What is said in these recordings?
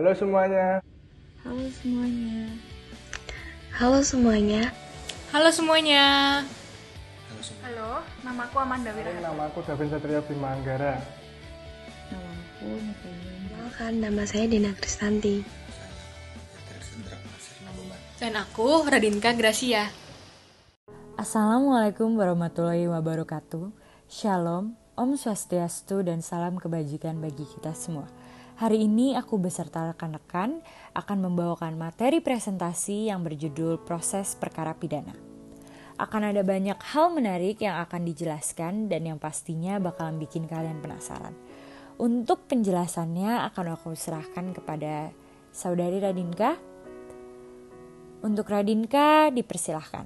Halo semuanya. Halo semuanya. Halo semuanya. Halo semuanya. Halo, namaku Amanda Wirahata. Nama aku Davin Satria Bima Anggara. Namaku Nathaniel. Kenalkan, nama saya Dina Kristanti. Dan aku Radinka Gracia. Assalamualaikum warahmatullahi wabarakatuh. Shalom, Om Swastiastu, dan salam kebajikan bagi kita semua. Hari ini aku beserta rekan-rekan akan membawakan materi presentasi yang berjudul Proses Perkara Pidana. Akan ada banyak hal menarik yang akan dijelaskan dan yang pastinya bakalan bikin kalian penasaran. Untuk penjelasannya akan aku serahkan kepada Saudari Radinka. Untuk Radinka dipersilahkan.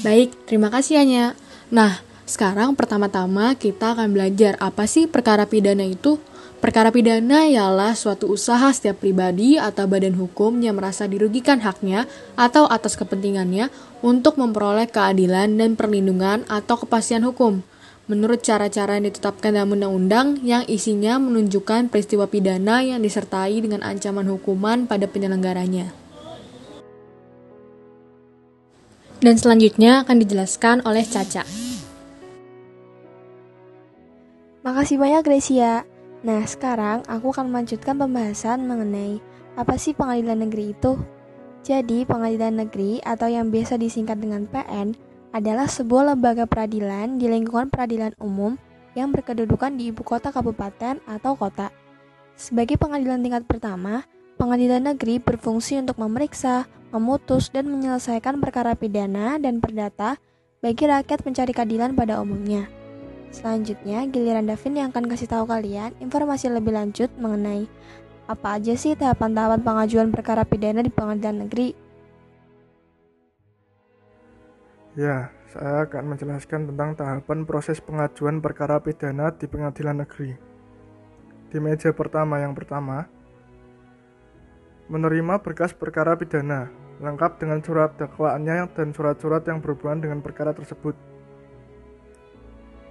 Baik, terima kasih Anya. Nah, sekarang pertama-tama kita akan belajar apa sih perkara pidana itu. Perkara pidana ialah suatu usaha setiap pribadi atau badan hukum yang merasa dirugikan haknya atau atas kepentingannya untuk memperoleh keadilan dan perlindungan atau kepastian hukum menurut cara-cara yang ditetapkan dalam undang-undang yang isinya menunjukkan peristiwa pidana yang disertai dengan ancaman hukuman pada penyelenggaranya. Dan selanjutnya akan dijelaskan oleh Caca. Makasih banyak Gracia. Nah, sekarang aku akan melanjutkan pembahasan mengenai apa sih pengadilan negeri itu. Jadi, pengadilan negeri atau yang biasa disingkat dengan PN adalah sebuah lembaga peradilan di lingkungan peradilan umum yang berkedudukan di ibu kota kabupaten atau kota. Sebagai pengadilan tingkat pertama, pengadilan negeri berfungsi untuk memeriksa, memutus, dan menyelesaikan perkara pidana dan perdata bagi rakyat pencari keadilan pada umumnya. Selanjutnya, giliran Davin yang akan kasih tahu kalian informasi lebih lanjut mengenai apa aja sih tahapan-tahapan pengajuan perkara pidana di pengadilan negeri. Ya, saya akan menjelaskan tentang tahapan proses pengajuan perkara pidana di pengadilan negeri. Di meja pertama yang pertama, menerima berkas perkara pidana, lengkap dengan surat dakwaannya dan surat-surat yang berhubungan dengan perkara tersebut.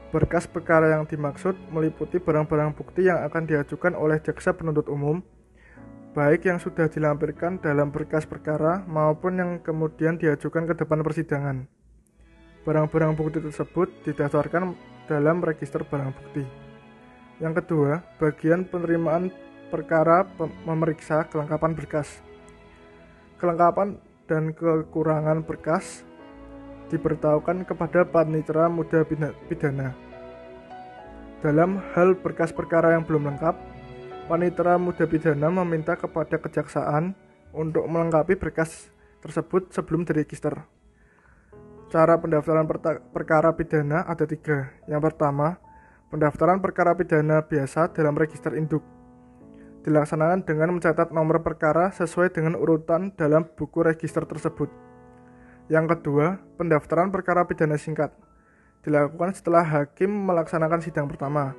Berkas perkara yang dimaksud meliputi barang-barang bukti yang akan diajukan oleh jaksa penuntut umum, baik yang sudah dilampirkan dalam berkas perkara maupun yang kemudian diajukan ke depan persidangan. Barang-barang bukti tersebut didaftarkan dalam register barang bukti. Yang kedua, bagian penerimaan perkara memeriksa kelengkapan berkas. Kelengkapan dan kekurangan berkas diberitahukan kepada panitera muda pidana. Dalam hal berkas perkara yang belum lengkap, panitera muda pidana meminta kepada kejaksaan untuk melengkapi berkas tersebut sebelum diregister. Cara pendaftaran perkara pidana ada 3. Yang pertama, pendaftaran perkara pidana biasa dalam register induk. Dilaksanakan dengan mencatat nomor perkara sesuai dengan urutan dalam buku register tersebut. Yang kedua, pendaftaran perkara pidana singkat. Dilakukan setelah hakim melaksanakan sidang pertama.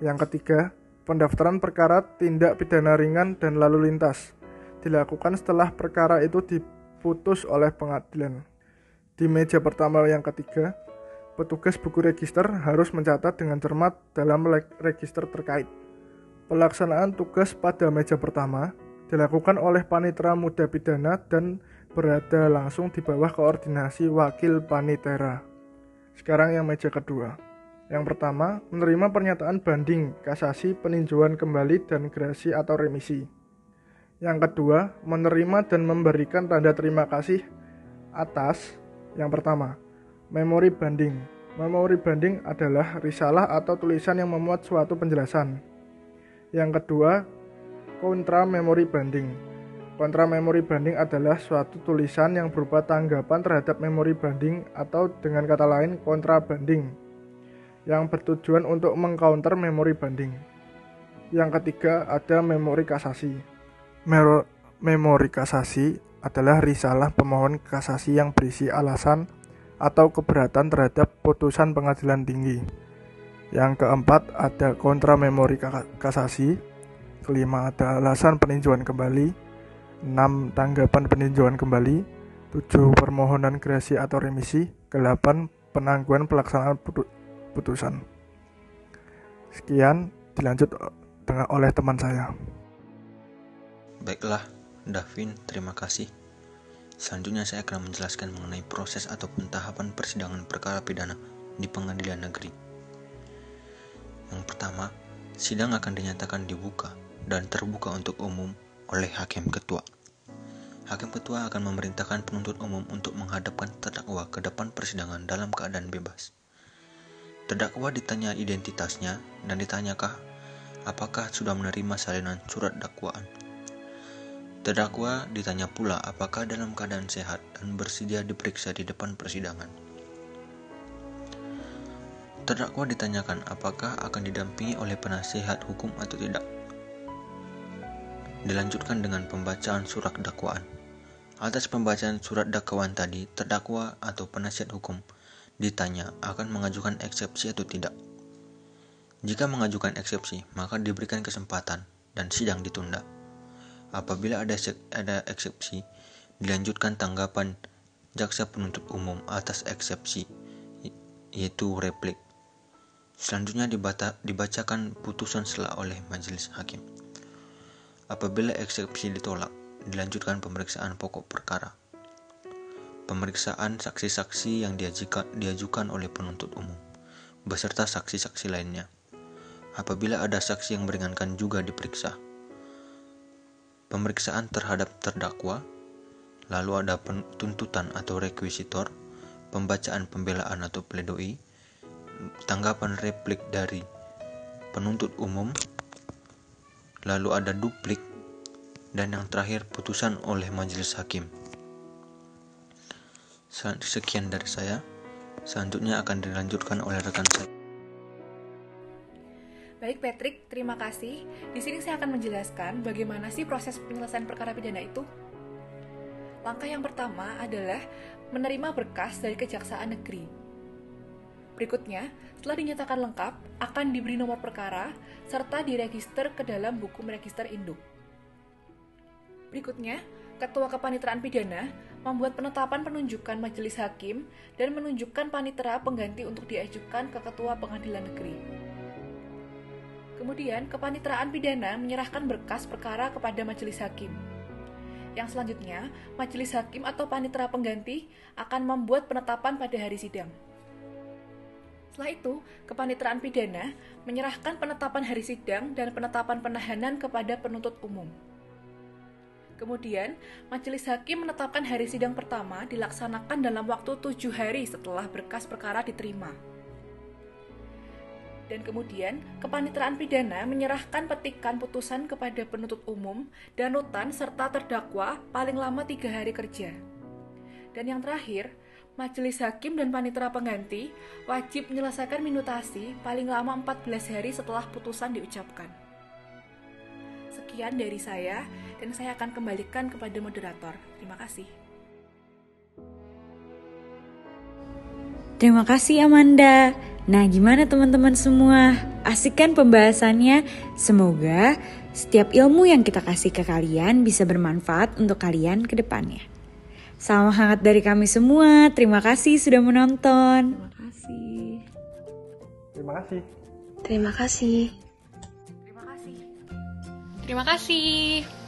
Yang ketiga, pendaftaran perkara tindak pidana ringan dan lalu lintas. Dilakukan setelah perkara itu diputus oleh pengadilan. Di meja pertama yang ketiga, petugas buku register harus mencatat dengan cermat dalam register terkait. Pelaksanaan tugas pada meja pertama dilakukan oleh panitera muda pidana dan berada langsung di bawah koordinasi wakil panitera. Sekarang yang meja kedua. Yang pertama, menerima pernyataan banding, kasasi, peninjauan kembali, dan gerasi atau remisi. Yang kedua, menerima dan memberikan tanda terima kasih atas yang pertama, memori banding. Memori banding adalah risalah atau tulisan yang memuat suatu penjelasan. Yang kedua, kontra memori banding. Kontra memori banding adalah suatu tulisan yang berupa tanggapan terhadap memori banding atau dengan kata lain kontra banding yang bertujuan untuk mengcounter memori banding. Yang ketiga, ada memori kasasi. Memori kasasi adalah risalah pemohon kasasi yang berisi alasan atau keberatan terhadap putusan pengadilan tinggi. Yang keempat, ada kontra memori kasasi. Kelima, ada alasan peninjauan kembali. 6, tanggapan peninjauan kembali. 7, permohonan gerasi atau remisi. 8, penangguhan pelaksanaan putusan. Sekian, dilanjut oleh teman saya. Baiklah, Davin, terima kasih. Selanjutnya saya akan menjelaskan mengenai proses ataupun tahapan persidangan perkara pidana di pengadilan negeri. Yang pertama, sidang akan dinyatakan dibuka dan terbuka untuk umum oleh Hakim Ketua. Hakim Ketua akan memerintahkan penuntut umum untuk menghadapkan terdakwa ke depan persidangan dalam keadaan bebas. Terdakwa ditanya identitasnya dan ditanyakah apakah sudah menerima salinan surat dakwaan. Terdakwa ditanya pula apakah dalam keadaan sehat dan bersedia diperiksa di depan persidangan. Terdakwa ditanyakan apakah akan didampingi oleh penasihat hukum atau tidak. Dilanjutkan dengan pembacaan surat dakwaan. Atas pembacaan surat dakwaan tadi, terdakwa atau penasihat hukum ditanya akan mengajukan eksepsi atau tidak. Jika mengajukan eksepsi, maka diberikan kesempatan dan sidang ditunda. Apabila ada eksepsi, dilanjutkan tanggapan jaksa penuntut umum atas eksepsi, yaitu replik. Selanjutnya dibacakan putusan selah oleh majelis hakim. Apabila eksepsi ditolak, dilanjutkan pemeriksaan pokok perkara. Pemeriksaan saksi-saksi yang diajukan oleh penuntut umum, beserta saksi-saksi lainnya. Apabila ada saksi yang meringankan juga diperiksa. Pemeriksaan terhadap terdakwa, lalu ada tuntutan atau rekuisitor, pembacaan pembelaan atau pledoi, tanggapan replik dari penuntut umum, lalu ada duplik, dan yang terakhir putusan oleh majelis hakim. Sekian dari saya. Selanjutnya akan dilanjutkan oleh rekan saya. Baik Patrick, terima kasih. Di sini saya akan menjelaskan bagaimana sih proses penyelesaian perkara pidana itu. Langkah yang pertama adalah menerima berkas dari Kejaksaan Negeri. Berikutnya, setelah dinyatakan lengkap, akan diberi nomor perkara serta diregister ke dalam buku register induk. Berikutnya, Ketua Kepanitraan Pidana membuat penetapan penunjukan majelis hakim dan menunjukkan panitera pengganti untuk diajukan ke Ketua Pengadilan Negeri. Kemudian, Kepanitraan Pidana menyerahkan berkas perkara kepada majelis hakim. Yang selanjutnya, majelis hakim atau panitera pengganti akan membuat penetapan pada hari sidang. Setelah itu, Kepanitraan Pidana menyerahkan penetapan hari sidang dan penetapan penahanan kepada penuntut umum. Kemudian, majelis hakim menetapkan hari sidang pertama dilaksanakan dalam waktu 7 hari setelah berkas perkara diterima. Dan kemudian, Kepanitraan Pidana menyerahkan petikan putusan kepada penuntut umum, danutan, serta terdakwa paling lama 3 hari kerja. Dan yang terakhir, majelis hakim dan panitera pengganti wajib menyelesaikan minutasi paling lama 14 hari setelah putusan diucapkan. Sekian dari saya, dan saya akan kembalikan kepada moderator. Terima kasih. Terima kasih Amanda. Nah, gimana teman-teman semua? Asik kan pembahasannya? Semoga setiap ilmu yang kita kasih ke kalian bisa bermanfaat untuk kalian ke depannya. Salam hangat dari kami semua. Terima kasih sudah menonton. Terima kasih. Terima kasih. Terima kasih.